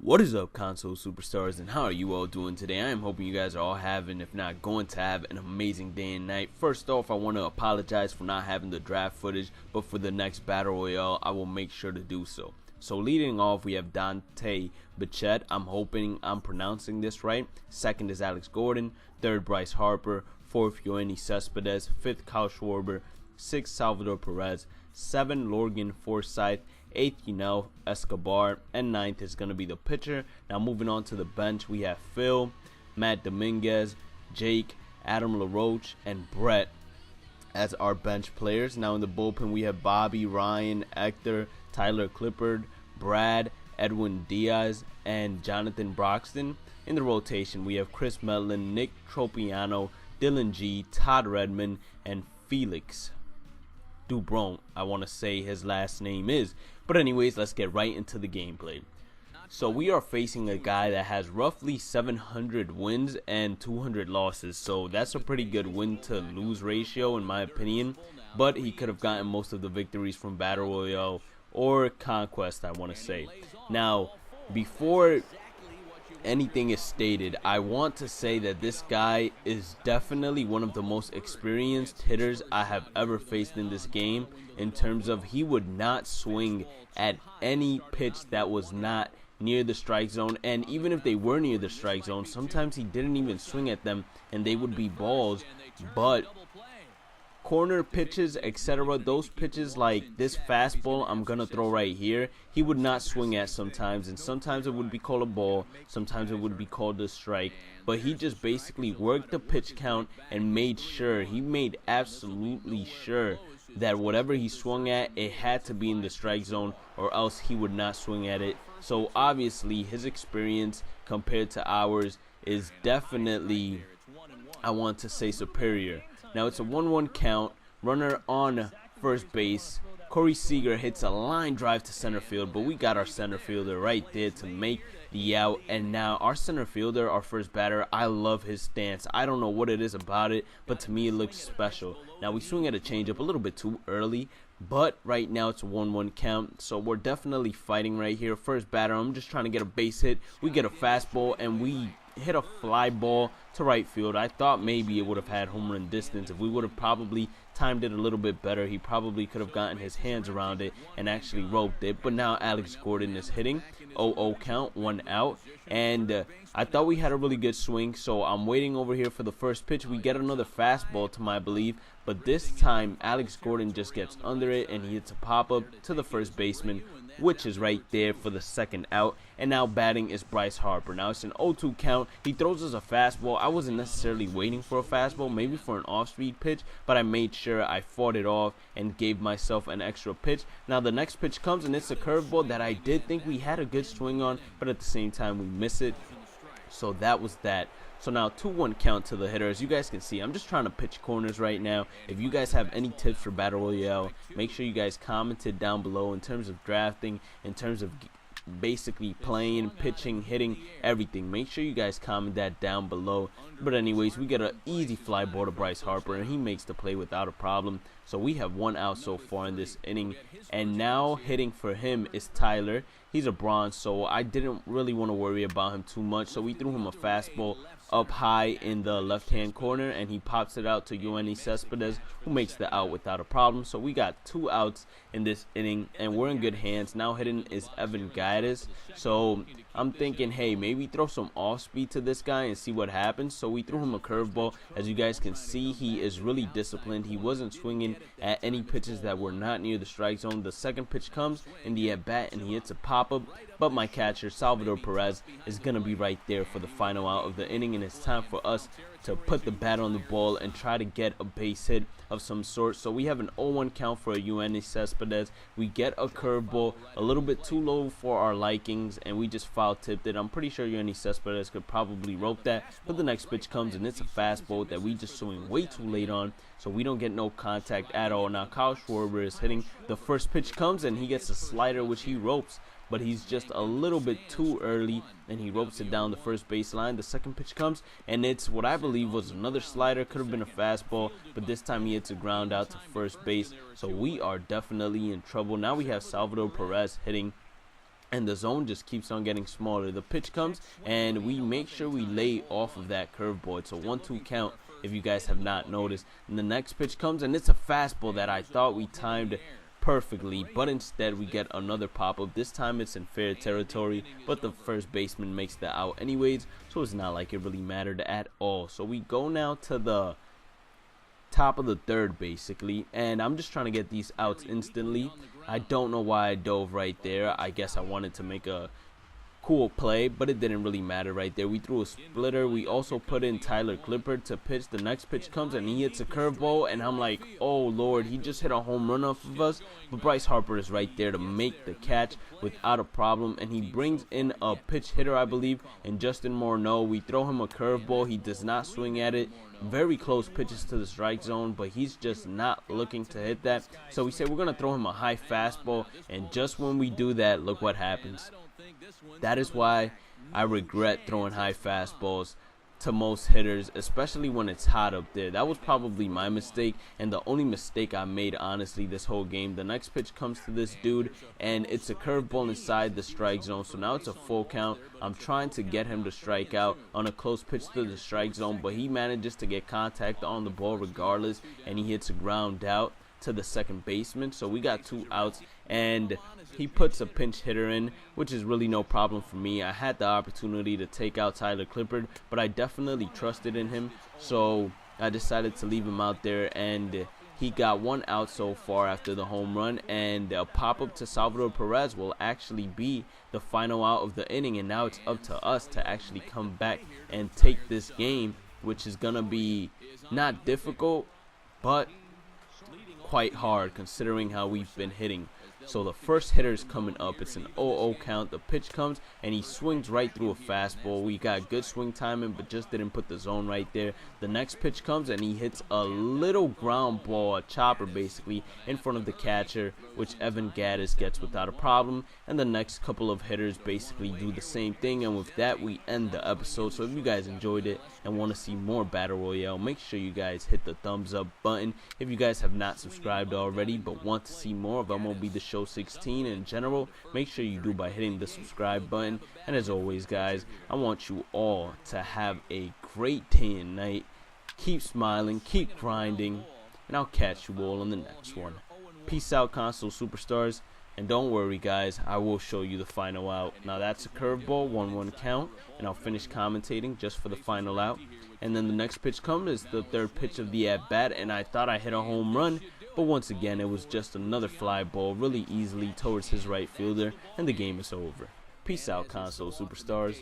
What is up, console superstars, and how are you all doing today? I am hoping you guys are all having, if not going to have, an amazing day and night. First off, I want to apologize for not having the draft footage, but for the next Battle Royale, I will make sure to do so. So leading off, we have Dante Bichette. I'm hoping I'm pronouncing this right. Second is Alex Gordon. Third, Bryce Harper. Fourth, Yoenis Cespedes. Fifth, Kyle Schwarber. Sixth, Salvador Perez. 7, Logan Forsythe. 8th, Yunel Escobar, and 9th is going to be the pitcher. Now moving on to the bench, we have Phil, Matt Dominguez, Jake, Adam LaRoche, and Brett as our bench players. Now in the bullpen, we have Bobby, Ryan, Hector, Tyler Clippard, Brad, Edwin Diaz, and Jonathan Broxton. In the rotation, we have Chris Medlin, Nick Tropiano, Dylan G, Todd Redmond, and Felix Dubron, I want to say his last name is. But anyways, let's get right into the gameplay. So we are facing a guy that has roughly 700 wins and 200 losses. So that's a pretty good win to lose ratio in my opinion. But he could have gotten most of the victories from Battle Royale or Conquest, I want to say. Now, before anything is stated, I want to say that this guy is definitely one of the most experienced hitters I have ever faced in this game, in terms of he would not swing at any pitch that was not near the strike zone. And even if they were near the strike zone, sometimes he didn't even swing at them and they would be balls. But corner pitches, etc., those pitches like this fastball I'm gonna throw right here, he would not swing at sometimes, and sometimes it would be called a ball, sometimes it would be called a strike. But he just basically worked the pitch count and made absolutely sure that whatever he swung at, it had to be in the strike zone, or else he would not swing at it. So obviously his experience compared to ours is definitely, I want to say, superior. Now it's a 1-1 count, runner on first base. Corey Seager hits a line drive to center field, but we got our center fielder right there to make the out. And now our center fielder, our first batter, I love his stance. I don't know what it is about it, but to me it looks special. Now we swing at a changeup a little bit too early, but right now it's a 1-1 count, so we're definitely fighting right here. First batter, I'm just trying to get a base hit. We get a fastball and we hit a fly ball to right field. I thought maybe it would have had home run distance. If we would have probably timed it a little bit better, he probably could have gotten his hands around it and actually roped it. But now Alex Gordon is hitting. 0-0 count, 1 out. And I thought we had a really good swing, so I'm waiting over here for the first pitch. We get another fastball to my belief, but this time Alex Gordon just gets under it and he hits a pop-up to the first baseman, which is right there for the second out. And now batting is Bryce Harper. Now it's an 0-2 count. He throws us a fastball. I wasn't necessarily waiting for a fastball, maybe for an off-speed pitch, but I made sure I fought it off and gave myself an extra pitch. Now the next pitch comes and it's a curveball that I did think we had a good swing on, but at the same time we miss it. So that was that. So now 2-1 count to the hitter. As you guys can see, I'm just trying to pitch corners right now. If you guys have any tips for Battle Royale, make sure you guys comment it down below in terms of drafting, in terms of basically playing, pitching, hitting, everything. Make sure you guys comment that down below. But anyways, we get an easy fly ball to Bryce Harper and he makes the play without a problem. So we have 1 out so far in this inning, and now hitting for him is Tyler. He's a bronze, so I didn't really want to worry about him too much. So we threw him a fastball up high in the left-hand corner, and he pops it out to Yoenis Cespedes, who makes the out without a problem. So we got 2 outs in this inning, and we're in good hands. Now hitting is Evan Gaddis. So I'm thinking, hey, maybe throw some off-speed to this guy and see what happens. So we threw him a curveball. As you guys can see, he is really disciplined. He wasn't swinging at any pitches that were not near the strike zone. The second pitch comes in the at-bat, and he hits a pop-up, but my catcher, Salvador Perez, is going to be right there for the final out of the inning, and it's time for us to put the bat on the ball and try to get a base hit of some sort. So we have an 0-1 count for Yoenis Cespedes. We get a curveball a little bit too low for our likings, and we just foul tipped it. I'm pretty sure Yoenis Cespedes could probably rope that, but the next pitch comes and it's a fastball that we just swing way too late on, so we don't get no contact at all. Now Kyle Schwarber is hitting. The first pitch comes and he gets a slider which he ropes, but he's just a little bit too early and he ropes it down the first baseline. The second pitch comes and it's what I believe was another slider, could have been a fastball, but this time he hits a ground out to first base. So we are definitely in trouble. Now we have Salvador Perez hitting, and the zone just keeps on getting smaller. The pitch comes, and we make sure we lay off of that curveball. It's a 1-2 count if you guys have not noticed. And the next pitch comes, and it's a fastball that I thought we timed perfectly, but instead we get another pop-up. This time it's in fair territory, but the first baseman makes the out anyways, so it's not like it really mattered at all. So we go now to the top of the third basically, and I'm just trying to get these outs instantly. I don't know why I dove right there. I guess I wanted to make a cool play, but it didn't really matter right there. We threw a splitter. We also put in Tyler Clippard to pitch. The next pitch comes and he hits a curveball, and I'm like, oh lord, he just hit a home run off of us. But Bryce Harper is right there to make the catch without a problem, and he brings in a pitch hitter, I believe, and Justin Morneau. We throw him a curveball. He does not swing at it. Very close pitches to the strike zone, but he's just not looking to hit that. So we say we're gonna throw him a high fastball, and just when we do that, look what happens. That is why I regret throwing high fastballs to most hitters, especially when it's hot up there. That was probably my mistake, and the only mistake I made, honestly, this whole game. The next pitch comes to this dude, and it's a curveball inside the strike zone, so now it's a full count. I'm trying to get him to strike out on a close pitch to the strike zone, but he manages to get contact on the ball regardless, and he hits a ground out to the second baseman. So we got 2 outs, and he puts a pinch hitter in, which is really no problem for me. I had the opportunity to take out Tyler Clippard, but I definitely trusted in him, so I decided to leave him out there, and he got 1 out so far after the home run, and a pop-up to Salvador Perez will actually be the final out of the inning, and now it's up to us to actually come back and take this game, which is gonna be not difficult, but quite hard considering how we've been hitting. So the first hitter is coming up. It's an 0-0 count. The pitch comes, and he swings right through a fastball. We got good swing timing, but just didn't put the zone right there. The next pitch comes, and he hits a little ground ball, a chopper basically, in front of the catcher, which Evan Gaddis gets without a problem. And the next couple of hitters basically do the same thing, and with that we end the episode. So if you guys enjoyed it and want to see more Battle Royale, make sure you guys hit the thumbs up button. If you guys have not subscribed already but want to see more of MLB The Show 16 in general, make sure you do by hitting the subscribe button. And as always, guys, I want you all to have a great day and night. Keep smiling, keep grinding, and I'll catch you all on the next one. Peace out, console superstars. And don't worry, guys, I will show you the final out. Now that's a curveball, 1-1 count, and I'll finish commentating just for the final out. And then the next pitch comes, is the third pitch of the at-bat, and I thought I hit a home run, but once again it was just another fly ball really easily towards his right fielder, and the game is over. Peace out, console superstars.